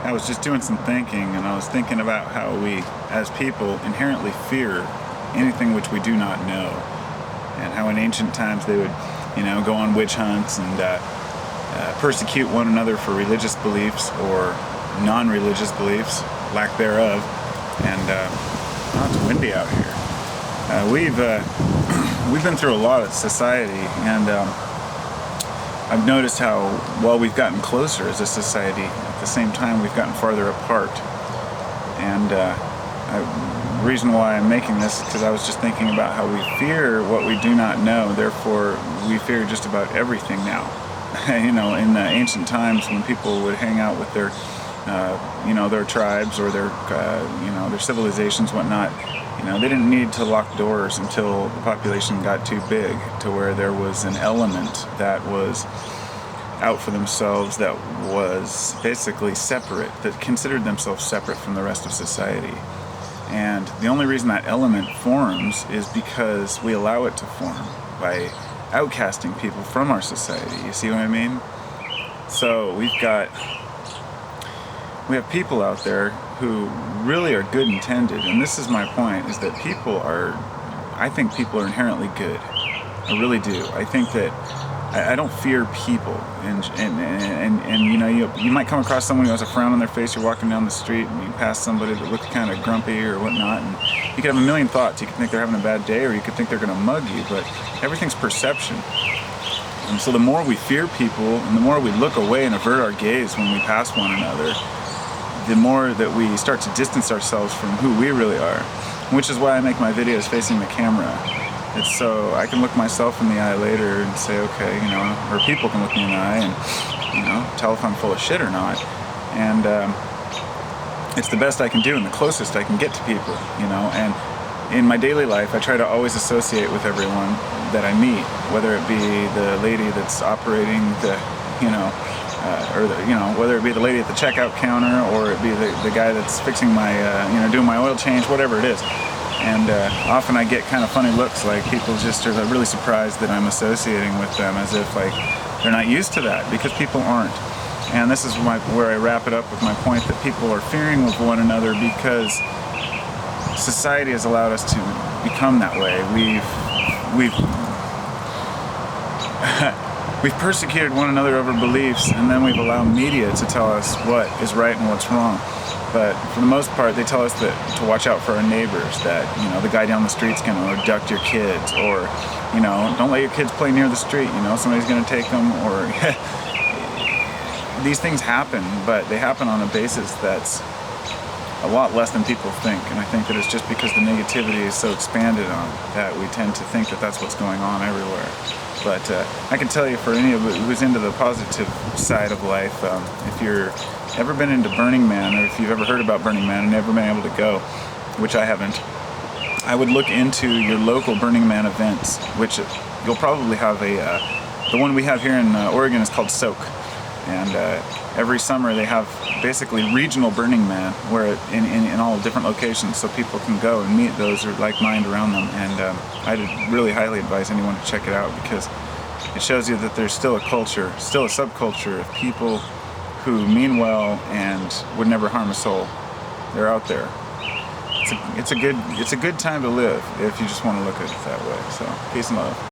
I was just doing some thinking, and I was thinking about how we, as people, inherently fear anything which we do not know, and how in ancient times they would, go on witch hunts and persecute one another for religious beliefs or non-religious beliefs, lack thereof. And oh, it's windy out here. We've been through a lot of society, and I've noticed how while we've gotten closer as a society, at the same time we've gotten farther apart. And the reason why I'm making this is because I was just thinking about how we fear what we do not know, therefore we fear just about everything now. In the ancient times when people would hang out with their tribes or their civilizations, whatnot, they didn't need to lock doors until the population got too big to where there was an element that was out for themselves, that was basically separate, that considered themselves separate from the rest of society. And the only reason that element forms is because we allow it to form by outcasting people from our society. You see what I mean? So we have people out there who really are good intended, and this is my point, is that I think people are inherently good. I really do. I think that I don't fear people, and you might come across someone who has a frown on their face. You're walking down the street and you pass somebody that looks kind of grumpy or whatnot, and you could have a million thoughts. You could think they're having a bad day, or you could think they're going to mug you, but everything's perception. And so the more we fear people, and the more we look away and avert our gaze when we pass one another, the more that we start to distance ourselves from who we really are, which is why I make my videos facing the camera. It's so I can look myself in the eye later and say, okay, or people can look me in the eye and, tell if I'm full of shit or not. And it's the best I can do and the closest I can get to people, and in my daily life, I try to always associate with everyone that I meet, whether it be the lady that's operating whether it be the lady at the checkout counter, or it be the guy that's fixing my, doing my oil change, whatever it is. And often I get kind of funny looks, like people just are really surprised that I'm associating with them, as if like they're not used to that, because people aren't. And this is where I wrap it up with my point that people are fearing of one another because society has allowed us to become that way. We've persecuted one another over beliefs, and then we've allowed media to tell us what is right and what's wrong. But for the most part, they tell us that to watch out for our neighbors, that the guy down the street's going to abduct your kids, or don't let your kids play near the street, somebody's going to take them, or these things happen, but they happen on a basis that's a lot less than people think. And I think that it's just because the negativity is so expanded on that we tend to think that that's what's going on everywhere. But I can tell you, for any of you who's into the positive side of life, if you're ever been into Burning Man, or if you've ever heard about Burning Man and never been able to go, which I haven't, I would look into your local Burning Man events, which you'll probably have the one we have here in Oregon is called Soak. And every summer they have basically regional Burning Man, where in all different locations, so people can go and meet those who are like-minded around them. And I'd really highly advise anyone to check it out, because it shows you that there's still a culture, still a subculture of people who mean well and would never harm a soul. They're out there. It's a good time to live if you just want to look at it that way. So peace and love.